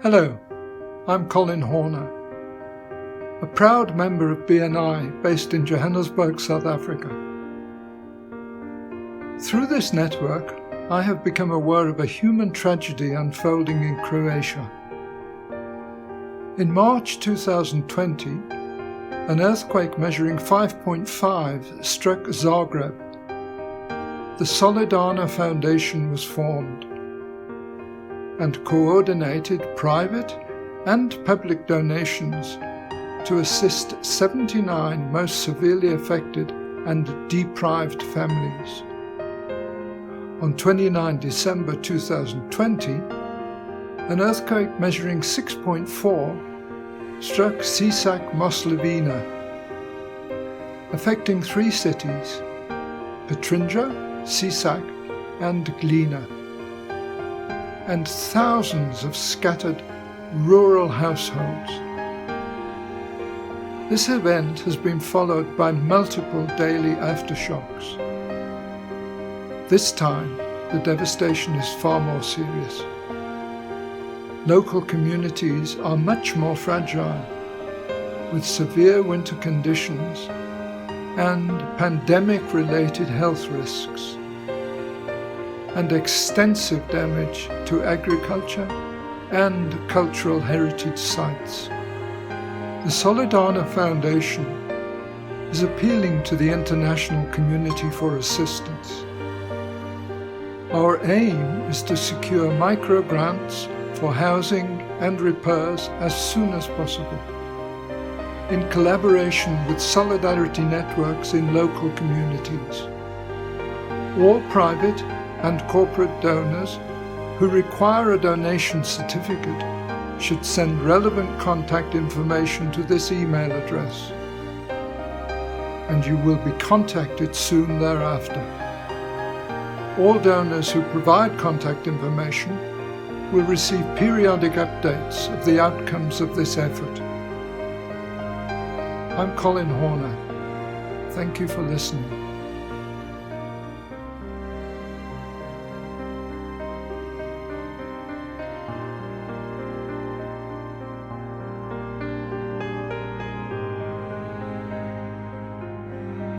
Hello, I'm Colin Horner, a proud member of BNI based in Johannesburg, South Africa. Through this network, I have become aware of a human tragedy unfolding in Croatia. In March 2020, an earthquake measuring 5.5 struck Zagreb. The Solidarna Foundation was formed and coordinated private and public donations to assist 79 most severely affected and deprived families. On 29 December 2020, an earthquake measuring 6.4 struck Sisak Moslavina, affecting 3 cities, Petrinja, Sisak and Glina, and thousands of scattered rural households. This event has been followed by multiple daily aftershocks. This time, the devastation is far more serious. Local communities are much more fragile, with severe winter conditions and pandemic-related health risks, and extensive damage to agriculture and cultural heritage sites. The Solidarna Foundation is appealing to the international community for assistance. Our aim is to secure micro-grants for housing and repairs as soon as possible, in collaboration with solidarity networks in local communities. All private and corporate donors who require a donation certificate should send relevant contact information to this email address, and you will be contacted soon thereafter. All donors who provide contact information will receive periodic updates of the outcomes of this effort. I'm Colin Horner. Thank you for listening.